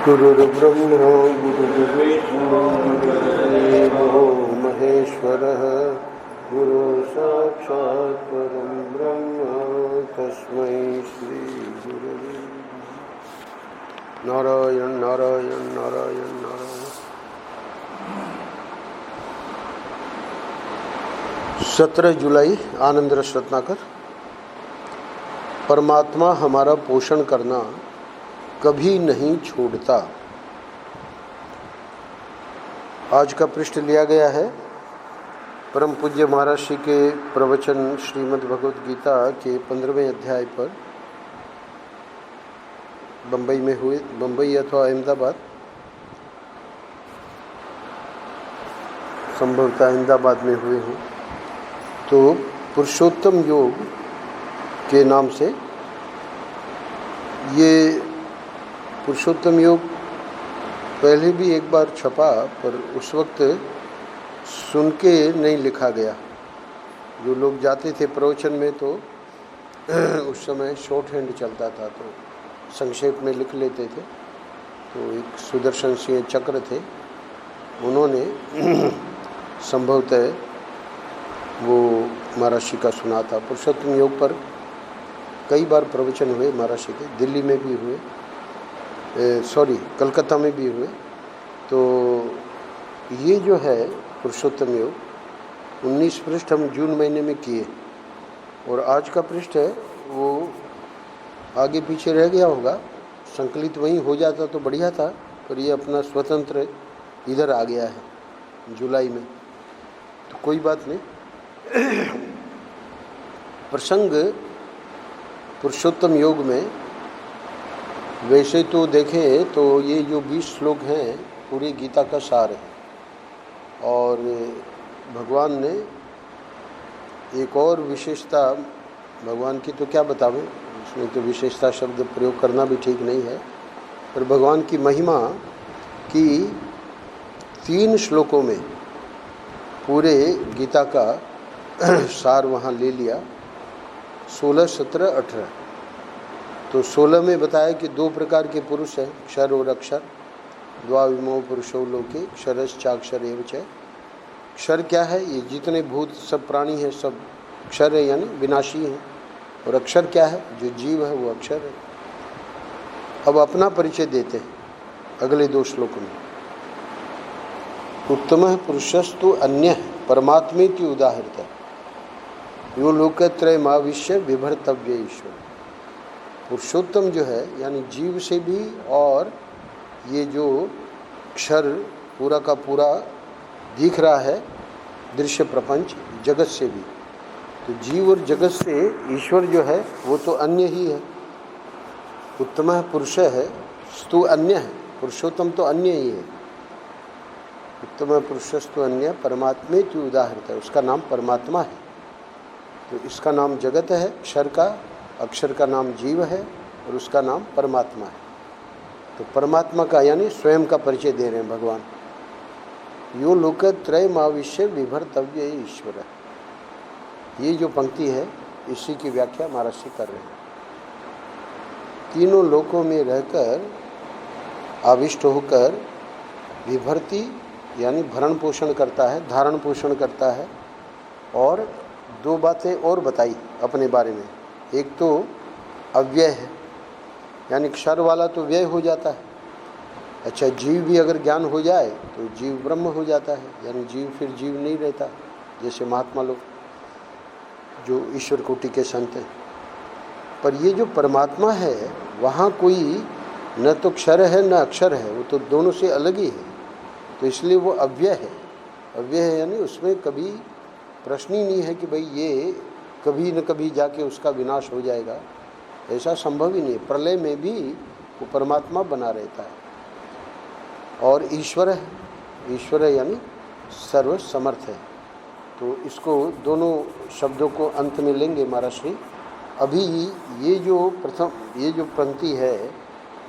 गुरुर्ब्रह्मा गुरुर्विष्णु गुरुर्देवो महेश्वरः गुरु साक्षात् परं ब्रह्म तस्मै श्री गुरुवे नारायण नारायण नारायण नारायण। 17 जुलाई आनंद रस रत्नाकर। परमात्मा हमारा पोषण करना कभी नहीं छोड़ता। आज का पृष्ठ लिया गया है परम पूज्य महाराज श्री के प्रवचन श्रीमद् भगवद गीता के 15वें अध्याय पर बम्बई में हुए, बम्बई अथवा अहमदाबाद, संभवतः अहमदाबाद में हुए हों। तो पुरुषोत्तम योग के नाम से ये पुरुषोत्तम योग पहले भी एक बार छपा, पर उस वक्त सुन के नहीं लिखा गया। जो लोग जाते थे प्रवचन में तो उस समय शॉर्ट हैंड चलता था, तो संक्षेप में लिख लेते थे। तो एक सुदर्शन सिंह चक्र थे, उन्होंने संभवतः वो महाराज जी का सुना था। पुरुषोत्तम योग पर कई बार प्रवचन हुए महाराज जी के, दिल्ली में भी हुए, कलकत्ता में भी हुए। तो ये जो है पुरुषोत्तम योग 19 पृष्ठ हम जून महीने में किए, और आज का पृष्ठ है वो आगे पीछे रह गया होगा, संकलित वहीं हो जाता तो बढ़िया था, पर ये अपना स्वतंत्र इधर आ गया है जुलाई में, तो कोई बात नहीं। प्रसंग पुरुषोत्तम योग में वैसे तो देखें तो ये जो 20 श्लोक हैं पूरी गीता का सार है, और भगवान ने एक और विशेषता, भगवान की तो क्या बतावें, इसमें तो विशेषता शब्द प्रयोग करना भी ठीक नहीं है, पर भगवान की महिमा की 3 श्लोकों में पूरे गीता का सार वहाँ ले लिया। 16, 17, 18। तो 16 में बताया कि 2 प्रकार के पुरुष हैं, क्षर और अक्षर। द्वाविमो पुरुषो लोके क्षरश्चाक्षर एव च। क्षर क्या है? ये जितने भूत सब प्राणी हैं सब क्षर है, यानी विनाशी हैं। और अक्षर क्या है? जो जीव है वो अक्षर है। अब अपना परिचय देते हैं अगले 2 श्लोकों में। उत्तमः पुरुषस्तु अन्यः परमात्मेति उदाहृतः यो लोकत्रयमाविश्य बिभर्तव्य ईश्वर। पुरुषोत्तम जो है यानी जीव से भी, और ये जो क्षर पूरा का पूरा दिख रहा है दृश्य प्रपंच जगत से भी, तो जीव और जगत से ईश्वर जो है वो तो अन्य ही है। उत्तम पुरुष है स्तु अन्य है, पुरुषोत्तम तो अन्य ही है। उत्तम पुरुषस्तु अन्य परमात्मे की उदाहृत है, उसका नाम परमात्मा है। तो इसका नाम जगत है, क्षर का, अक्षर का नाम जीव है, और उसका नाम परमात्मा है। तो परमात्मा का यानी स्वयं का परिचय दे रहे हैं भगवान। यो लोकत्रयमाविश्य बिभर्तव्य ईश्वर। ये जो पंक्ति है इसी की व्याख्या महाराज जी कर रहे हैं। तीनों लोकों में रहकर आविष्ट होकर विभर्ति यानी भरण पोषण करता है, धारण पोषण करता है। और 2 बातें और बताई अपने बारे में। एक तो अव्यय है, यानी क्षर वाला तो व्यय हो जाता है। अच्छा, जीव भी अगर ज्ञान हो जाए तो जीव ब्रह्म हो जाता है, यानी जीव फिर जीव नहीं रहता, जैसे महात्मा लोग जो ईश्वर कोटि के संत हैं। पर ये जो परमात्मा है वहाँ कोई न तो क्षर है न अक्षर है, वो तो दोनों से अलग ही है। तो इसलिए वो अव्यय है। अव्यय है यानी उसमें कभी प्रश्न ही नहीं है कि भाई ये कभी न कभी जाके उसका विनाश हो जाएगा, ऐसा संभव ही नहीं है। प्रलय में भी वो परमात्मा बना रहता है। और ईश्वर है, ईश्वर है यानी सर्व समर्थ है। तो इसको दोनों शब्दों को अंत में लेंगे महाराज श्री। अभी ये जो पंक्ति है,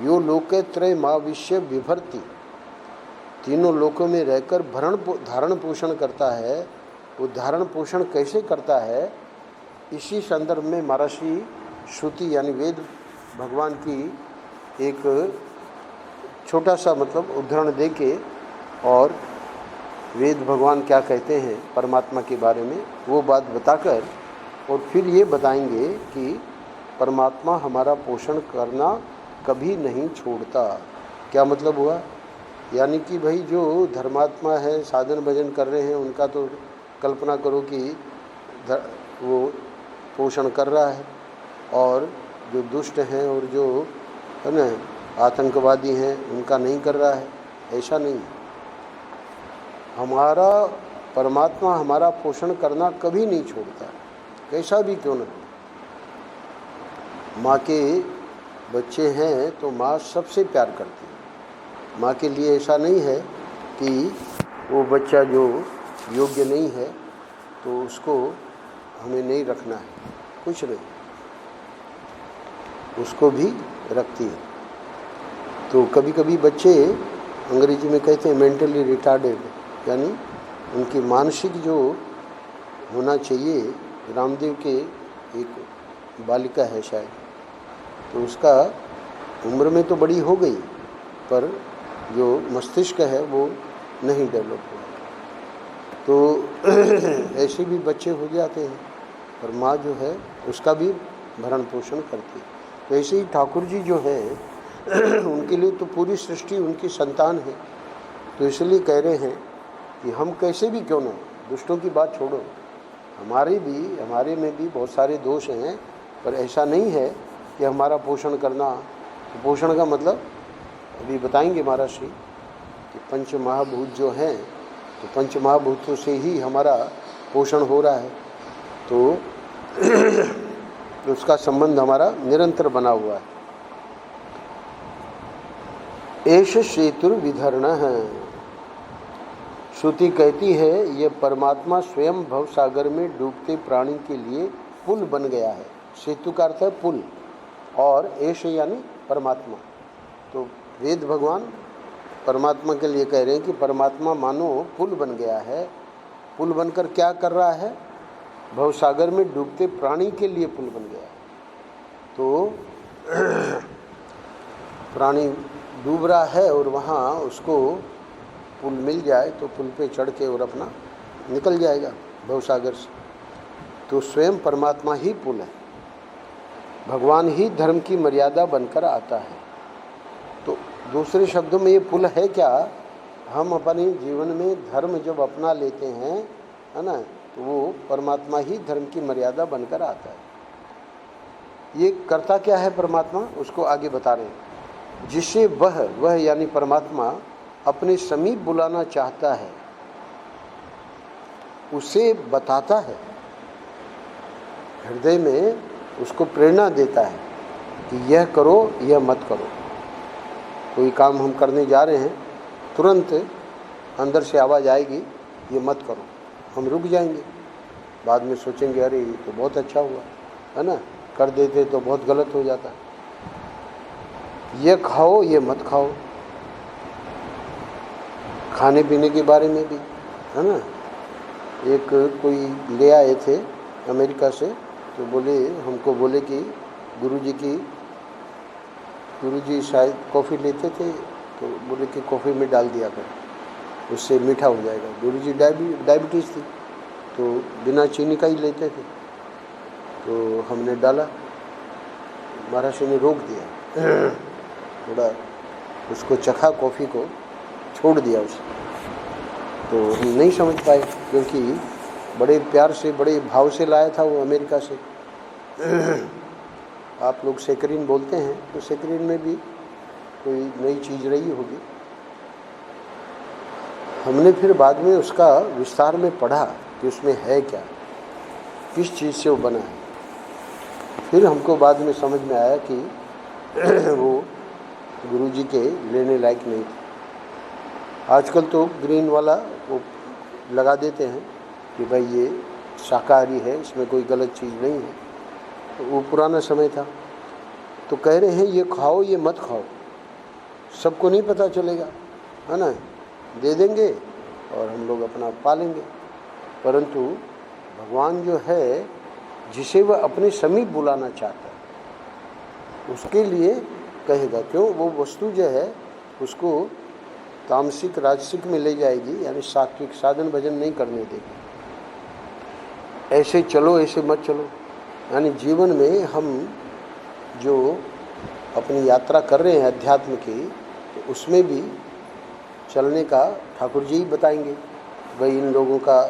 यो लोकत्रयमाविश्य बिभर्ति, तीनों लोकों में रहकर धारण पोषण करता है। वो धारण पोषण कैसे करता है, इसी संदर्भ में महाराज श्रुति यानी वेद भगवान की एक छोटा सा मतलब उदाहरण दे के और वेद भगवान क्या कहते हैं परमात्मा के बारे में वो बात बताकर और फिर ये बताएंगे कि परमात्मा हमारा पोषण करना कभी नहीं छोड़ता। क्या मतलब हुआ? यानी कि भाई जो धर्मात्मा है, साधन भजन कर रहे हैं, उनका तो कल्पना करो कि वो पोषण कर रहा है, और जो दुष्ट हैं और जो है ना आतंकवादी हैं उनका नहीं कर रहा है। ऐसा नहीं है। हमारा परमात्मा हमारा पोषण करना कभी नहीं छोड़ता, कैसा भी क्यों न हो। माँ के बच्चे हैं तो माँ सबसे प्यार करती है। माँ के लिए ऐसा नहीं है कि वो बच्चा जो योग्य नहीं है तो उसको हमें नहीं रखना है, कुछ नहीं, उसको भी रखती है। तो कभी कभी बच्चे अंग्रेजी में कहते हैं मेंटली रिटार्डेड, यानी उनकी मानसिक जो होना चाहिए, रामदेव के एक बालिका है शायद, तो उसका उम्र में तो बड़ी हो गई पर जो मस्तिष्क है वो नहीं डेवलप हुआ। तो ऐसे भी बच्चे हो जाते हैं, पर माँ जो है उसका भी भरण पोषण करती है। तो ऐसे ही ठाकुर जी जो है उनके लिए तो पूरी सृष्टि उनकी संतान है। तो इसलिए कह रहे हैं कि हम कैसे भी क्यों ना, दुष्टों की बात छोड़ो, हमारे में भी बहुत सारे दोष हैं, पर ऐसा नहीं है कि हमारा पोषण करना। तो पोषण का मतलब अभी बताएंगे महाराज श्री कि पंच महाभूत जो हैं, तो पंच महाभूतों से ही हमारा पोषण हो रहा है। तो उसका संबंध हमारा निरंतर बना हुआ है। एष सेतुर्विधरण है। श्रुति कहती है ये परमात्मा स्वयं भवसागर में डूबते प्राणी के लिए पुल बन गया है। सेतु का अर्थ है पुल, और एष यानी परमात्मा। तो वेद भगवान परमात्मा के लिए कह रहे हैं कि परमात्मा मानो पुल बन गया है। पुल बनकर क्या कर रहा है? भवसागर में डूबते प्राणी के लिए पुल बन गया है। तो प्राणी डूब रहा है और वहाँ उसको पुल मिल जाए तो पुल पे चढ़ के और अपना निकल जाएगा भवसागर से। तो स्वयं परमात्मा ही पुल है, भगवान ही धर्म की मर्यादा बनकर आता है। तो दूसरे शब्दों में ये पुल है क्या? हम अपने जीवन में धर्म जब अपना लेते हैं, है ना, तो वो परमात्मा ही धर्म की मर्यादा बनकर आता है। ये करता क्या है परमात्मा, उसको आगे बता रहे हैं। जिसे वह यानी परमात्मा अपने समीप बुलाना चाहता है उसे बताता है, हृदय में उसको प्रेरणा देता है कि यह करो यह मत करो। कोई काम हम करने जा रहे हैं, तुरंत अंदर से आवाज़ आएगी ये मत करो, हम रुक जाएंगे, बाद में सोचेंगे अरे ये तो बहुत अच्छा हुआ, है ना, कर देते तो बहुत गलत हो जाता। ये खाओ ये मत खाओ, खाने पीने के बारे में भी, है ना। एक कोई ले आए थे अमेरिका से, तो हमको बोले कि गुरुजी शायद कॉफ़ी लेते थे, तो बोले कि कॉफ़ी में डाल दिया कर, उससे मीठा हो जाएगा। गुरुजी डायबिटीज़ थी तो बिना चीनी का ही लेते थे। तो हमने डाला, महाराज ने रोक दिया, थोड़ा उसको चखा, कॉफ़ी को छोड़ दिया उसे। तो हम नहीं समझ पाए क्योंकि बड़े प्यार से बड़े भाव से लाया था वो अमेरिका से। आप लोग सेक्रीन बोलते हैं, तो सेक्रीन में भी कोई नई चीज़ रही होगी। हमने फिर बाद में उसका विस्तार में पढ़ा कि उसमें है क्या, किस चीज़ से वो बना है। फिर हमको बाद में समझ में आया कि वो गुरुजी के लेने लायक नहीं थे। आजकल तो ग्रीन वाला वो लगा देते हैं कि भाई ये शाकाहारी है, इसमें कोई गलत चीज़ नहीं है। तो वो पुराना समय था। तो कह रहे हैं ये खाओ ये मत खाओ, सबको नहीं पता चलेगा, है ना, दे देंगे और हम लोग अपना पालेंगे। परंतु भगवान जो है, जिसे वह अपने समीप बुलाना चाहता है, उसके लिए कहेगा। क्यों? वो वस्तु जो है उसको तामसिक राजसिक में ले जाएगी, यानी सात्विक साधन भजन नहीं करने देगी। ऐसे चलो ऐसे मत चलो, यानी जीवन में हम जो अपनी यात्रा कर रहे हैं अध्यात्म की, तो उसमें भी चलने का ठाकुर जी ही बताएंगे। भाई इन लोगों का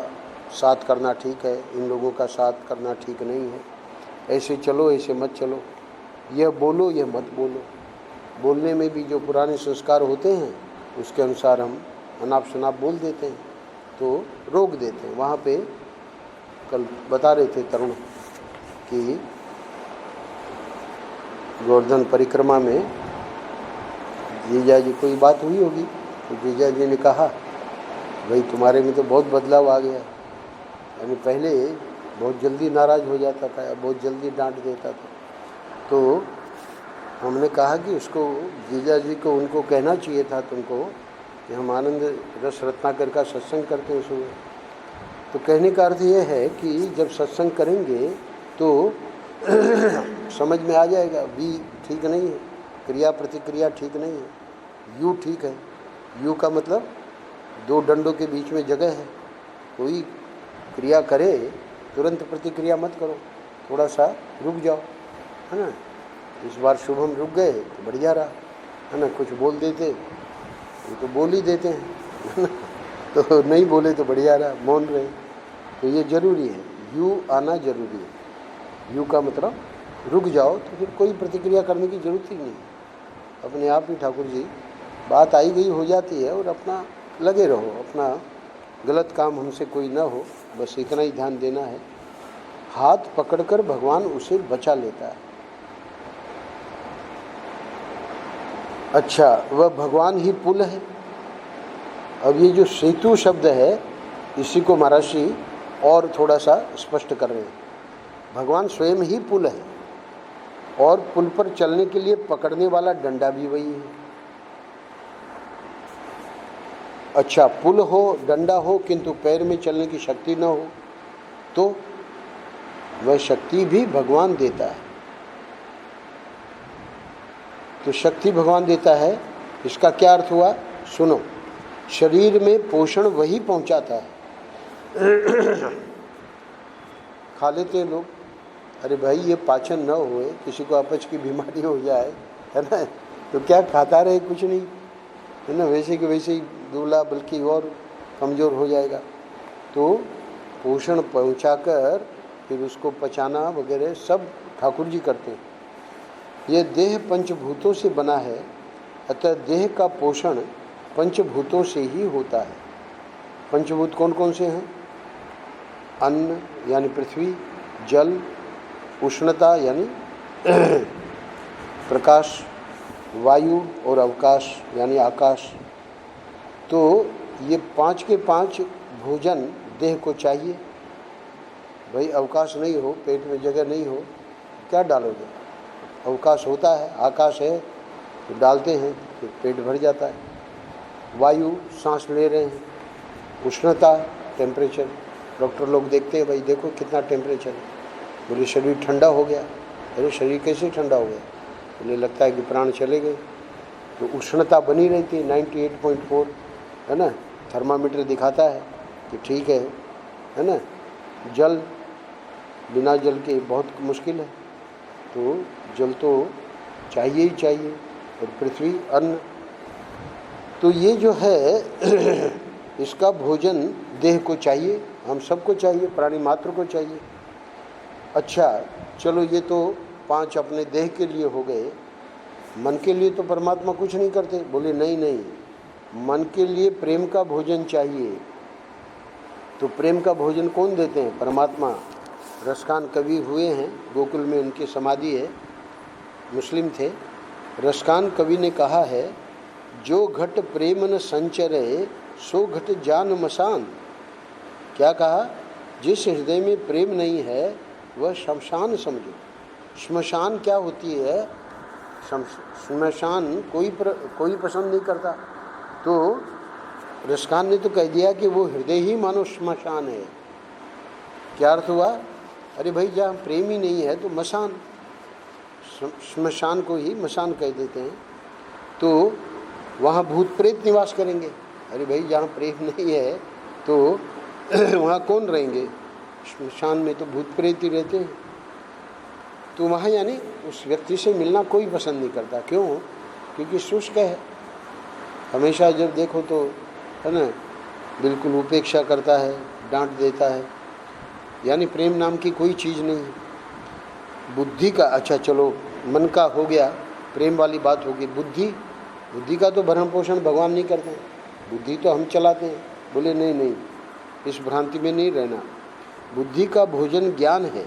साथ करना ठीक है, इन लोगों का साथ करना ठीक नहीं है, ऐसे चलो ऐसे मत चलो, यह बोलो यह मत बोलो। बोलने में भी जो पुराने संस्कार होते हैं उसके अनुसार हम अनाप शनाप बोल देते हैं, तो रोक देते हैं। वहाँ पे कल बता रहे थे तरुण कि गोवर्धन परिक्रमा में जीजा जी कोई बात हुई होगी, तो जीजा जी ने कहा भाई तुम्हारे में तो बहुत बदलाव आ गया, यानी पहले बहुत जल्दी नाराज़ हो जाता था, बहुत जल्दी डांट देता था। तो हमने कहा कि उसको जीजा जी को उनको कहना चाहिए था तुमको कि हम आनंद रस रत्नाकर का सत्संग करते हैं सुबह। तो कहने का अर्थ ये है कि जब सत्संग करेंगे तो समझ में आ जाएगा वी ठीक नहीं है, क्रिया प्रतिक्रिया ठीक नहीं है, यू ठीक है। यू का मतलब दो डंडों के बीच में जगह है, कोई क्रिया करे तुरंत प्रतिक्रिया मत करो, थोड़ा सा रुक जाओ, है ना। इस बार शुभम रुक गए तो बढ़िया रहा, है ना। कुछ बोल देते ये तो बोल ही देते हैं तो नहीं बोले तो बढ़िया रहा, मौन रहे। तो ये जरूरी है, यू आना जरूरी है। यू का मतलब रुक जाओ, तो फिर कोई प्रतिक्रिया करने की जरूरत ही नहीं, अपने आप ही ठाकुर जी बात आई गई हो जाती है। और अपना लगे रहो, अपना गलत काम हमसे कोई ना हो, बस इतना ही ध्यान देना है। हाथ पकड़कर भगवान उसे बचा लेता है। अच्छा, वह भगवान ही पुल है। अब ये जो सेतु शब्द है, इसी को महर्षि और थोड़ा सा स्पष्ट कर रहे हैं। भगवान स्वयं ही पुल है, और पुल पर चलने के लिए पकड़ने वाला डंडा भी वही है। अच्छा, पुल हो, डंडा हो, किंतु पैर में चलने की शक्ति न हो, तो वह शक्ति भी भगवान देता है। तो शक्ति भगवान देता है, इसका क्या अर्थ हुआ सुनो। शरीर में पोषण वही पहुंचाता है। खा लेते हैं लोग, अरे भाई ये पाचन न होए, किसी को अपच की बीमारी हो जाए, है ना, तो क्या खाता रहे, कुछ नहीं, है ना, वैसे कि वैसे ही दूल्हा बल्कि और कमज़ोर हो जाएगा। तो पोषण पहुंचाकर फिर उसको पचाना वगैरह सब ठाकुर जी करते हैं। ये देह पंचभूतों से बना है, अतः देह का पोषण पंचभूतों से ही होता है। पंचभूत कौन कौन से हैं? अन्न यानी पृथ्वी, जल, उष्णता यानी प्रकाश, वायु और अवकाश यानी आकाश। तो ये 5 के 5 भोजन देह को चाहिए। भाई अवकाश नहीं हो, पेट में जगह नहीं हो, क्या डालोगे? अवकाश होता है, आकाश है तो डालते हैं, फिर पेट भर जाता है। वायु, सांस ले रहे हैं। उष्णता, टेम्परेचर, डॉक्टर लोग देखते हैं भाई देखो कितना टेम्परेचर है, बोले शरीर ठंडा हो गया। अरे शरीर कैसे ठंडा हो गया? बोले लगता है कि प्राण चले गए। तो उष्णता बनी रहती है 98.4, है ना, थर्मामीटर दिखाता है कि ठीक है ना। जल, बिना जल के बहुत मुश्किल है, तो जल तो चाहिए ही चाहिए। और पृथ्वी, अन्न, तो ये जो है इसका भोजन देह को चाहिए, हम सबको चाहिए, प्राणी मात्र को चाहिए। अच्छा चलो, ये तो 5 अपने देह के लिए हो गए। मन के लिए तो परमात्मा कुछ नहीं करते। बोले नहीं नहीं, मन के लिए प्रेम का भोजन चाहिए। तो प्रेम का भोजन कौन देते हैं? परमात्मा। रसकान कवि हुए हैं, गोकुल में उनकी समाधि है, मुस्लिम थे। रसकान कवि ने कहा है, जो घट प्रेम न संचरे सो घट जान मसान। क्या कहा? जिस हृदय में प्रेम नहीं है वह शमशान समझो। श्मशान क्या होती है? श्मशान कोई पसंद नहीं करता। तो रसकान ने तो कह दिया कि वो हृदय ही मानो श्मशान है। क्या अर्थ हुआ? अरे भाई जहाँ प्रेम ही नहीं है तो मसान, श्मशान को ही मसान कह देते हैं। तो वहाँ भूत प्रेत निवास करेंगे। अरे भाई, जहाँ प्रेम नहीं है तो वहाँ कौन रहेंगे? श्मशान में तो भूत प्रेत ही रहते हैं। तो वहाँ यानी उस व्यक्ति से मिलना कोई पसंद नहीं करता। क्यों? क्योंकि शुष्क है, हमेशा जब देखो तो, है ना, बिल्कुल उपेक्षा करता है, डांट देता है, यानी प्रेम नाम की कोई चीज़ नहीं है। बुद्धि का, अच्छा चलो मन का हो गया, प्रेम वाली बात होगी। बुद्धि का तो भरण पोषण भगवान नहीं करते हैं, बुद्धि तो हम चलाते हैं। बोले नहीं नहीं, इस भ्रांति में नहीं रहना। बुद्धि का भोजन ज्ञान है।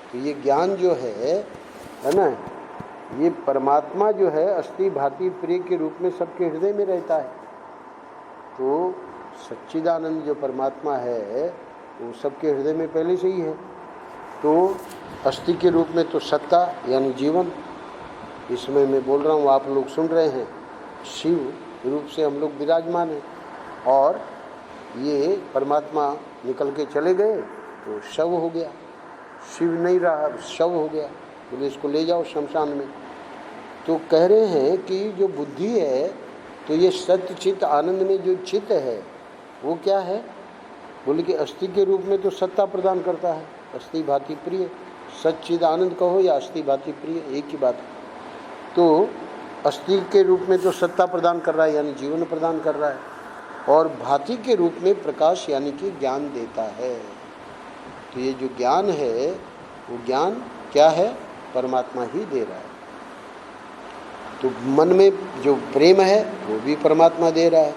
तो ये ज्ञान जो है ना, ये परमात्मा जो है अस्थि भांति प्रिय के रूप में सबके हृदय में रहता है। तो सच्चिदानंद जो परमात्मा है वो सबके हृदय में पहले से ही है। तो अस्थि के रूप में तो सत्ता यानी जीवन, इसमें मैं बोल रहा हूँ, आप लोग सुन रहे हैं, शिव रूप से हम लोग विराजमान हैं। और ये परमात्मा निकल के चले गए तो शव हो गया, शिव नहीं रहा, शव हो गया। बोले इसको ले जाओ शमशान में। तो कह रहे हैं कि जो बुद्धि है, तो ये सत्य चित्त आनंद में जो चित्त है वो क्या है? बोले कि अस्थि के रूप में तो सत्ता प्रदान करता है, अस्थि भांति प्रिय। सच्चिद आनंद कहो या अस्थि भांति प्रिय, एक ही बात है। तो अस्थि के रूप में तो सत्ता प्रदान कर रहा है यानी जीवन प्रदान कर रहा है, और भांति के रूप में प्रकाश यानी कि ज्ञान देता है। तो ये जो ज्ञान है वो ज्ञान क्या है? परमात्मा ही दे रहा है। तो मन में जो प्रेम है वो भी परमात्मा दे रहा है,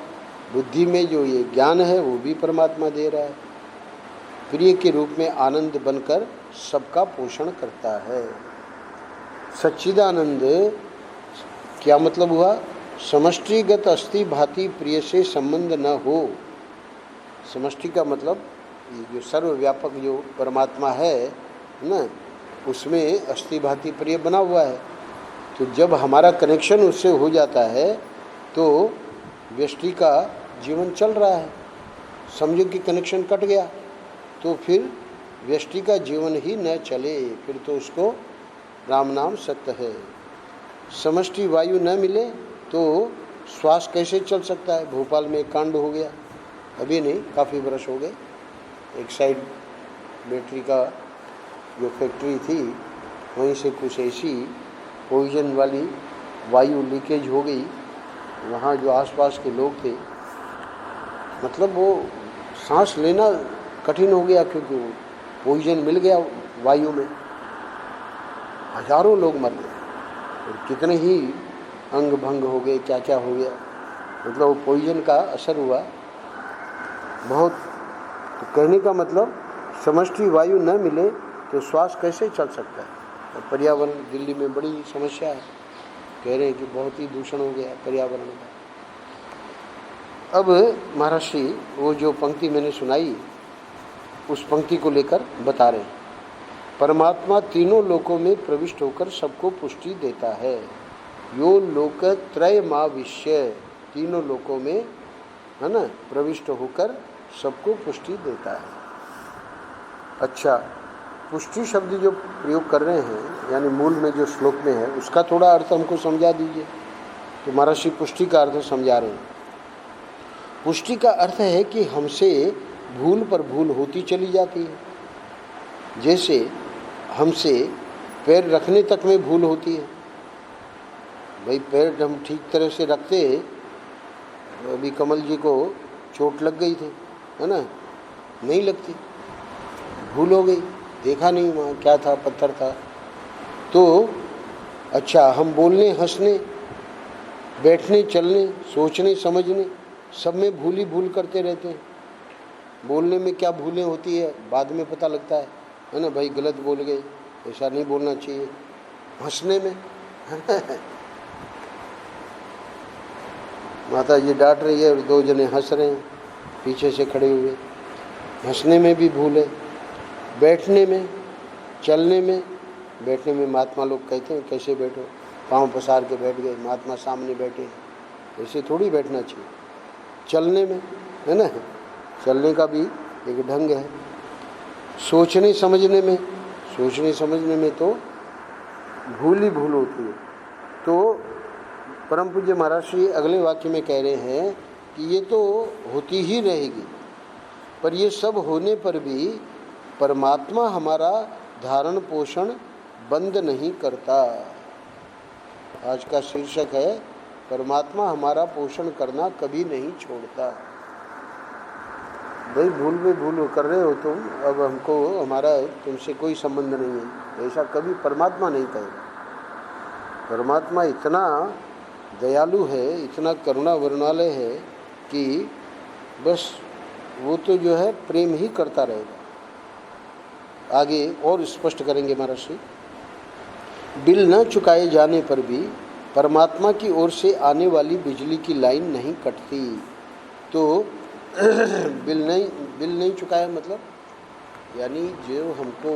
बुद्धि में जो ये ज्ञान है वो भी परमात्मा दे रहा है। प्रिय के रूप में आनंद बनकर सबका पोषण करता है। सच्चिदानंद क्या मतलब हुआ? समष्टिगत अस्थि भांति प्रिय से संबंध न हो। समष्टि का मतलब ये जो सर्वव्यापक जो परमात्मा है ना, उसमें अस्थि भांति प्रिय बना हुआ है। तो जब हमारा कनेक्शन उससे हो जाता है तो व्यष्टि का जीवन चल रहा है। समझो कि कनेक्शन कट गया तो फिर व्यष्टि का जीवन ही न चले, फिर तो उसको राम नाम सत्य है। समष्टि वायु न मिले तो श्वास कैसे चल सकता है? भोपाल में एक कांड हो गया, अभी नहीं काफ़ी वर्ष हो गए। एक साइड बैटरी का जो फैक्ट्री थी वहीं से कुछ ऐसी पॉइजन वाली वायु लीकेज हो गई। वहाँ जो आसपास के लोग थे, मतलब वो सांस लेना कठिन हो गया क्योंकि वो पॉइजन मिल गया वायु में। हजारों लोग मर गए और कितने ही अंग भंग हो गए, क्या क्या हो गया। मतलब वो पॉइजन का असर हुआ बहुत। तो कहने का मतलब समष्टि वायु न मिले तो श्वास कैसे चल सकता है? और पर्यावरण दिल्ली में बड़ी समस्या है, कह रहे हैं कि बहुत ही दूषण हो गया पर्यावरण का। अब महर्षि वो जो पंक्ति मैंने सुनाई उस पंक्ति को लेकर बता रहे हैं। परमात्मा तीनों लोकों में प्रविष्ट होकर सबको पुष्टि देता है। यो लोक त्रय माविश्य, तीनों लोकों में, है ना, प्रविष्ट होकर सबको पुष्टि देता है। अच्छा, पुष्टि शब्द जो प्रयोग कर रहे हैं यानी मूल में जो श्लोक में है उसका थोड़ा अर्थ हमको समझा दीजिए। तो महर्षि पुष्टि का अर्थ समझा रहे हैं। पुष्टि का अर्थ है कि हमसे भूल पर भूल होती चली जाती है। जैसे हमसे पैर रखने तक में भूल होती है। भाई पैर हम ठीक तरह से रखते, अभी कमल जी को चोट लग गई थी, है ना, नहीं लगती, भूल हो गई, देखा नहीं वहाँ क्या था, पत्थर था। तो अच्छा, हम बोलने, हंसने, बैठने, चलने, सोचने, समझने, सब में भूल ही भूल करते रहते हैं। बोलने में क्या भूलें होती है बाद में पता लगता है ना, भाई गलत बोल गए, ऐसा नहीं बोलना चाहिए। हंसने में माता जी डांट रही है और दो जने हंस रहे हैं पीछे से खड़े हुए, हंसने में भी भूल है। बैठने में, चलने में, बैठने में महात्मा लोग कहते हैं कैसे बैठो, पाँव पसार के बैठ गए, महात्मा सामने बैठे, ऐसे थोड़ी बैठना चाहिए। चलने में, है ना, चलने का भी एक ढंग है। सोचने समझने में, सोचने समझने में तो भूल ही भूल होती है। तो परम पूज्य महाराज श्री अगले वाक्य में कह रहे हैं कि ये तो होती ही रहेगी, पर ये सब होने पर भी परमात्मा हमारा धारण पोषण बंद नहीं करता। आज का शीर्षक है परमात्मा हमारा पोषण करना कभी नहीं छोड़ता। भाई भूल कर रहे हो तुम, अब हमको हमारा तुमसे कोई संबंध नहीं है, ऐसा कभी परमात्मा नहीं कहेगा। परमात्मा इतना दयालु है, इतना करुणा वर्णालय है कि बस वो तो जो है प्रेम ही करता रहेगा। आगे और स्पष्ट करेंगे महाराज श्री, बिल न चुकाए जाने पर भी परमात्मा की ओर से आने वाली बिजली की लाइन नहीं कटती। तो बिल नहीं चुकाया मतलब यानी जो हमको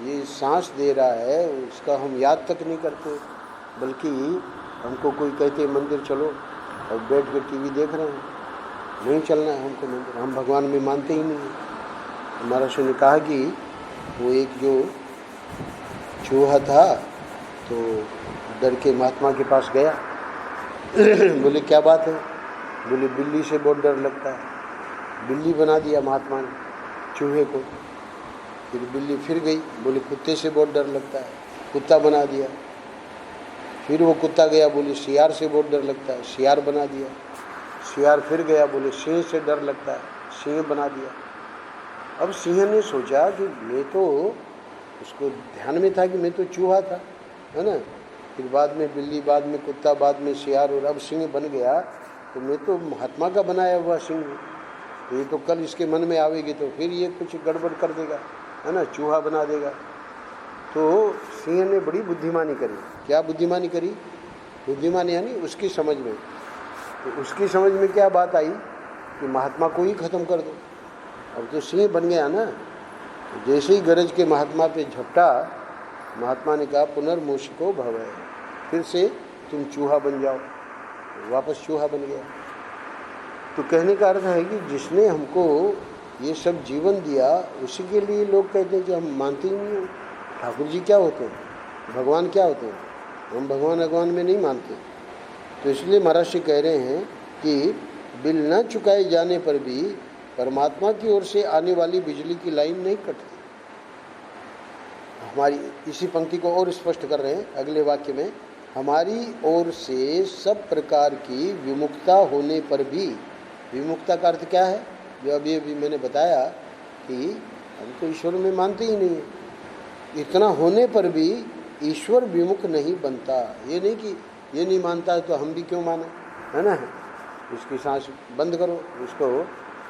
ये सांस दे रहा है उसका हम याद तक नहीं करते, बल्कि हमको कोई कहते मंदिर चलो और बैठ कर टीवी देख रहे हैं, नहीं चलना है हमको मंदिर, हम भगवान में मानते ही नहीं हैं। हमारा श्री ने कहा कि वो एक जो चूहा था तो डर के महात्मा के पास गया बोले क्या बात है, बोले बिल्ली से बहुत डर लगता है। बिल्ली बना दिया महात्मा ने चूहे को। फिर बिल्ली फिर गई, बोले कुत्ते से बहुत डर लगता है, कुत्ता बना दिया। फिर वो कुत्ता गया, बोले सियार से बहुत डर लगता है, सियार बना दिया। सियार फिर गया, बोले सिंह से डर लगता है, सिंह बना दिया। अब सिंह ने सोचा कि मैं तो, उसको ध्यान में था कि मैं तो चूहा था, है ना, फिर बाद में बिल्ली, बाद में कुत्ता, बाद में सियार और अब सिंह बन गया, तो मैं तो महात्मा का बनाया हुआ सिंह, तो ये तो कल इसके मन में आवेगी तो फिर ये कुछ गड़बड़ कर देगा, है ना, चूहा बना देगा। तो सिंह ने बड़ी बुद्धिमानी करी। क्या बुद्धिमानी करी? बुद्धिमानी यानी उसकी समझ में, तो उसकी समझ में क्या बात आई कि महात्मा को ही ख़त्म कर दो। अब तो सिंह बन गया ना, तो जैसे ही गरज के महात्मा पे झपटा, महात्मा ने कहा पुनर्मूषको भवः, फिर से तुम चूहा बन जाओ, वापस चूहा बन गया। तो कहने का अर्थ है कि जिसने हमको ये सब जीवन दिया उसी के लिए लोग कहते हैं कि हम मानते ही नहीं हैं। ठाकुर जी क्या होते हैं, भगवान क्या होते हैं, हम भगवान में नहीं मानते। तो इसलिए महाराज जी कह रहे हैं कि बिल न चुकाए जाने पर भी परमात्मा की ओर से आने वाली बिजली की लाइन नहीं कटती। हमारी इसी पंक्ति को और स्पष्ट कर रहे हैं अगले वाक्य में, हमारी ओर से सब प्रकार की विमुक्ता होने पर भी। विमुक्ता का अर्थ क्या है? जो अभी मैंने बताया कि हम तो ईश्वर में मानते ही नहीं है, इतना होने पर भी ईश्वर विमुख नहीं बनता। ये नहीं कि ये नहीं मानता है तो हम भी क्यों माने, है ना, उसकी सांस बंद करो, उसको,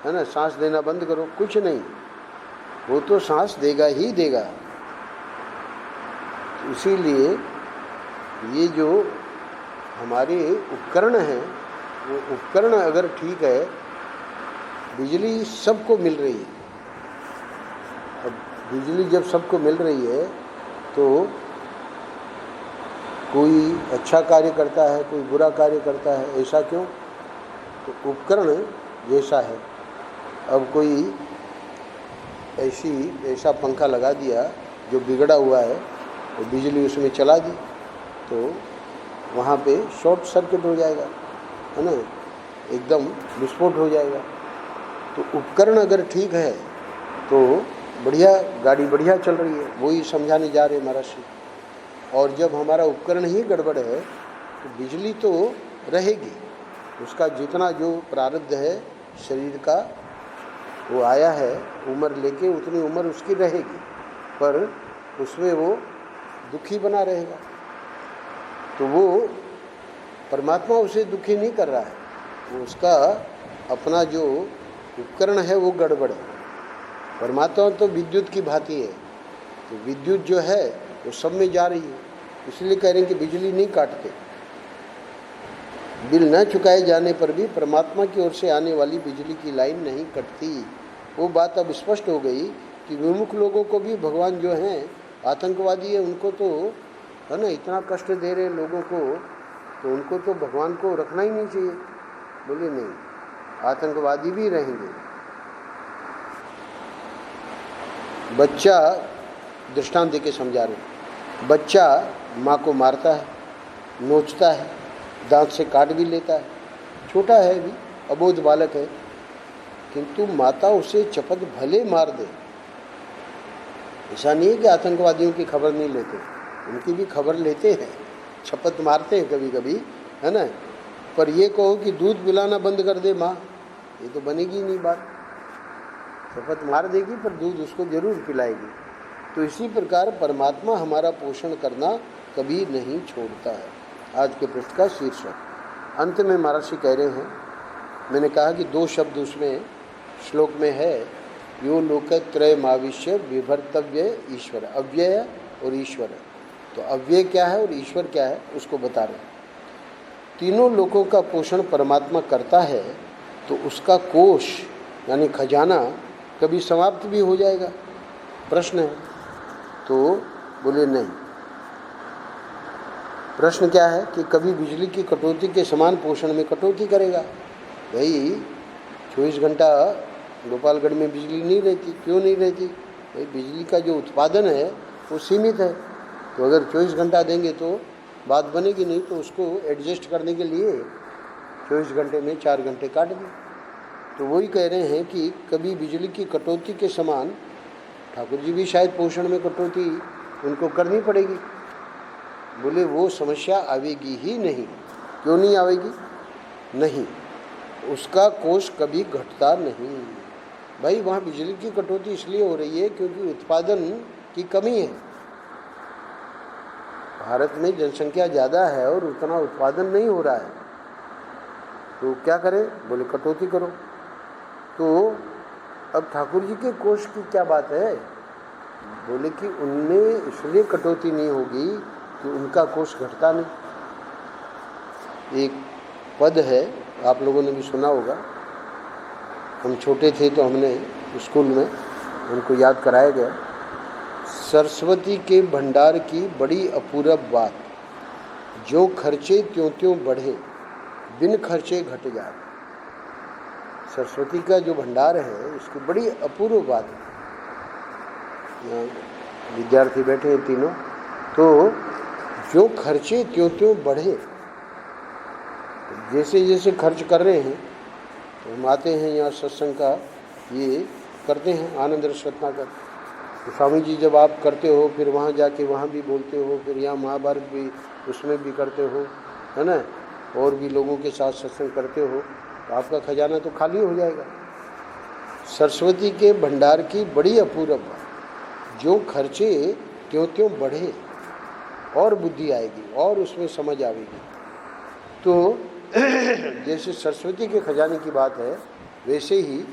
है ना, सांस देना बंद करो, कुछ नहीं, वो तो सांस देगा ही देगा। इसीलिए ये जो हमारे उपकरण हैं, वो उपकरण अगर ठीक है, बिजली सबको मिल रही है। अब बिजली जब सबको मिल रही है तो कोई अच्छा कार्य करता है, कोई बुरा कार्य करता है, ऐसा क्यों? तो उपकरण जैसा है। अब कोई ऐसा पंखा लगा दिया जो बिगड़ा हुआ है, तो बिजली उसमें चला दी तो वहाँ पे शॉर्ट सर्किट हो जाएगा, है ना, एकदम विस्फोट हो जाएगा। तो उपकरण अगर ठीक है तो बढ़िया, गाड़ी बढ़िया चल रही है, वही समझाने जा रहे महाराज जी। और जब हमारा उपकरण ही गड़बड़ है तो बिजली तो रहेगी, उसका जितना जो प्रारब्ध है शरीर का वो आया है, उम्र लेके उतनी उम्र उसकी रहेगी, पर उसमें वो दुखी बना रहेगा। तो वो परमात्मा उसे दुखी नहीं कर रहा है, वो उसका अपना जो उपकरण है वो गड़बड़ है। परमात्मा तो विद्युत की भांति है, तो विद्युत जो है वो सब में जा रही है, इसलिए कह रहे हैं कि बिजली नहीं काटते। बिल न चुकाए जाने पर भी परमात्मा की ओर से आने वाली बिजली की लाइन नहीं कटती। वो बात अब स्पष्ट हो गई कि विमुख लोगों को भी भगवान जो हैं आतंकवादी है, उनको तो, है ना, इतना कष्ट दे रहे लोगों को, तो उनको तो भगवान को रखना ही नहीं चाहिए। बोले नहीं, आतंकवादी भी रहेंगे। बच्चा, दृष्टांत देके समझा रहे, बच्चा माँ को मारता है, नोचता है, दांत से काट भी लेता है, छोटा है भी, अबोध बालक है, किंतु माता उसे चपत भले मार दे। ऐसा नहीं है कि आतंकवादियों की खबर नहीं लेते, उनकी भी खबर लेते हैं, चपत मारते हैं कभी कभी, है ना। पर ये कहो कि दूध पिलाना बंद कर दे माँ, ये तो बनेगी नहीं बात। चपत मार देगी पर दूध उसको जरूर पिलाएगी। तो इसी प्रकार परमात्मा हमारा पोषण करना कभी नहीं छोड़ता है। आज के पृष्ठ का शीर्षक। अंत में महर्षि कह रहे हैं, मैंने कहा कि 2 शब्द उसमें श्लोक में है, यो लोकत्रयमाविश्य विभर्तव्य ईश्वर, अव्यय और ईश्वर। तो अव्यय क्या है और ईश्वर क्या है उसको बता रहे हैं। तीनों लोकों का पोषण परमात्मा करता है, तो उसका कोष यानी खजाना कभी समाप्त भी हो जाएगा, प्रश्न है। तो बोले नहीं। प्रश्न क्या है कि कभी बिजली की कटौती के समान पोषण में कटौती करेगा। भाई 24 घंटा गोपालगढ़ में बिजली नहीं रहती, क्यों नहीं रहती? भाई बिजली का जो उत्पादन है वो सीमित है, तो अगर 24 घंटा देंगे तो बात बनेगी नहीं, तो उसको एडजस्ट करने के लिए 24 घंटे में 4 घंटे काट दें। तो वही कह रहे हैं कि कभी बिजली की कटौती के समान ठाकुर जी भी शायद पोषण में कटौती उनको करनी पड़ेगी। बोले वो समस्या आवेगी ही नहीं। क्यों नहीं आवेगी? नहीं, उसका कोष कभी घटता नहीं। भाई वहाँ बिजली की कटौती इसलिए हो रही है क्योंकि उत्पादन की कमी है। भारत में जनसंख्या ज़्यादा है और उतना उत्पादन नहीं हो रहा है, तो क्या करें? बोले कटौती करो। तो अब ठाकुर जी के कोष की क्या बात है? बोले कि उनमें इसलिए कटौती नहीं होगी कि उनका कोष घटता नहीं। एक पद है, आप लोगों ने भी सुना होगा, हम छोटे थे तो हमने स्कूल में उनको याद कराया गया, सरस्वती के भंडार की बड़ी अपूरब बात, जो खर्चे त्यों त्यों बढ़े, बिन खर्चे घट जाए। सरस्वती का जो भंडार है इसकी बड़ी अपूर्व बात है। यहाँ विद्यार्थी बैठे हैं तीनों, तो जो खर्चे त्यों त्यों बढ़े, जैसे जैसे खर्च कर रहे हैं, तो हम आते हैं यहाँ सत्संग का ये करते हैं, आनंद रस रत्नाकर। तो स्वामी जी जब आप करते हो, फिर वहाँ जाके वहाँ भी बोलते हो, फिर यहाँ महाभारत भी उसमें भी करते हो, है ना, और भी लोगों के साथ सत्संग करते हो, तो आपका खजाना तो खाली हो जाएगा। सरस्वती के भंडार की बड़ी अपूर्व बात, जो खर्चे त्यों त्यों बढ़े और बुद्धि आएगी और उसमें समझ आएगी। तो जैसे सरस्वती के खजाने की बात है, वैसे ही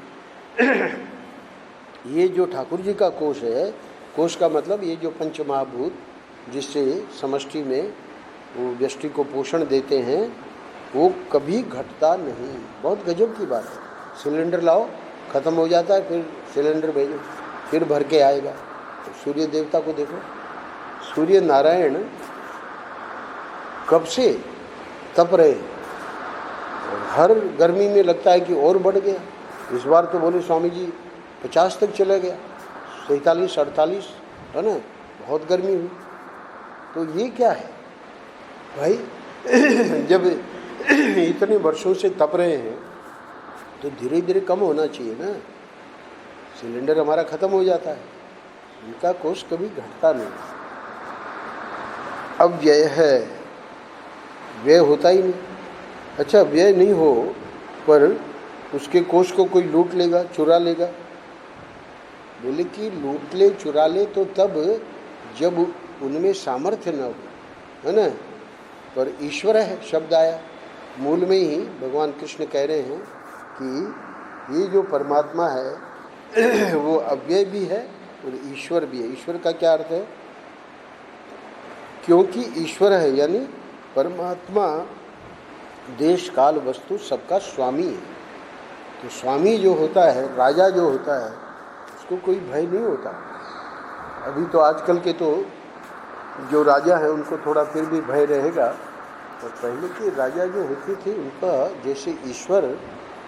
ये जो ठाकुर जी का कोष है, कोष का मतलब ये जो पंच महाभूत जिससे समष्टि में वो व्यष्टि को पोषण देते हैं, वो कभी घटता नहीं। बहुत गजब की बात है। सिलेंडर लाओ, ख़त्म हो जाता है, फिर सिलेंडर भेजो, फिर भर के आएगा। तो सूर्य देवता को देखो, सूर्य नारायण कब से तप रहे, और हर गर्मी में लगता है कि और बढ़ गया। इस बार तो बोले स्वामी जी 50 तक चला गया, 47, 48, है ना, बहुत गर्मी हुई। तो ये क्या है भाई? जब इतने वर्षों से तप रहे हैं तो धीरे धीरे कम होना चाहिए ना। सिलेंडर हमारा ख़त्म हो जाता है, उनका कोष कभी घटता नहीं। अब व्यय है, व्यय होता ही नहीं। अच्छा, व्यय नहीं हो पर उसके कोष को कोई लूट लेगा, चुरा लेगा। बोले कि लूट ले चुरा ले तो तब जब उनमें सामर्थ्य न हो, है ना। पर ईश्वर है शब्द आया, मूल में ही भगवान कृष्ण कह रहे हैं कि ये जो परमात्मा है वो अव्यय भी है और ईश्वर भी है। ईश्वर का क्या अर्थ है? क्योंकि ईश्वर है यानी परमात्मा देश काल वस्तु सबका स्वामी है। तो स्वामी जो होता है, राजा जो होता है, उसको कोई भय नहीं होता। अभी तो आजकल के तो जो राजा है उनको थोड़ा फिर भी भय रहेगा, और पहले के राजा जो होते थे उनका जैसे ईश्वर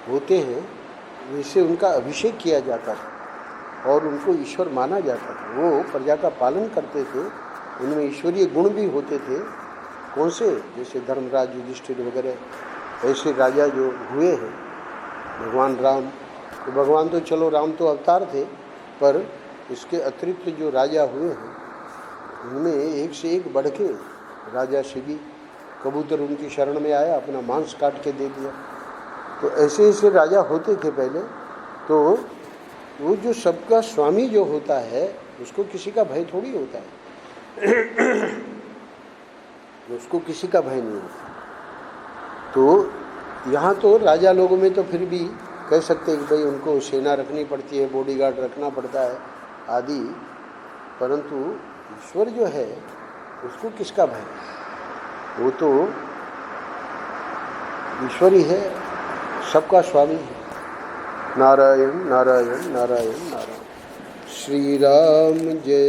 होते हैं वैसे उनका अभिषेक किया जाता था और उनको ईश्वर माना जाता था। वो प्रजा का पालन करते थे, उनमें ईश्वरीय गुण भी होते थे, कौन से, जैसे धर्मराज युधिष्ठिर वगैरह ऐसे राजा जो हुए हैं, भगवान राम, तो भगवान तो चलो राम तो अवतार थे, पर इसके अतिरिक्त जो राजा हुए हैं उनमें एक से एक बढ़ के राजा शिवी, कबूतर उनकी शरण में आया, अपना मांस काट के दे दिया। तो ऐसे ऐसे राजा होते थे पहले। तो वो जो सबका स्वामी जो होता है उसको किसी का भय थोड़ी होता है उसको किसी का भय नहीं होता। तो यहाँ तो राजा लोगों में तो फिर भी कह सकते हैं कि भाई उनको सेना रखनी पड़ती है, बॉडीगार्ड रखना पड़ता है आदि, परंतु ईश्वर जो है उसको किसका भय? वो तो ईश्वर ही है, सबका स्वामी है। नारायण नारायण नारायण नारायण। श्री राम जय।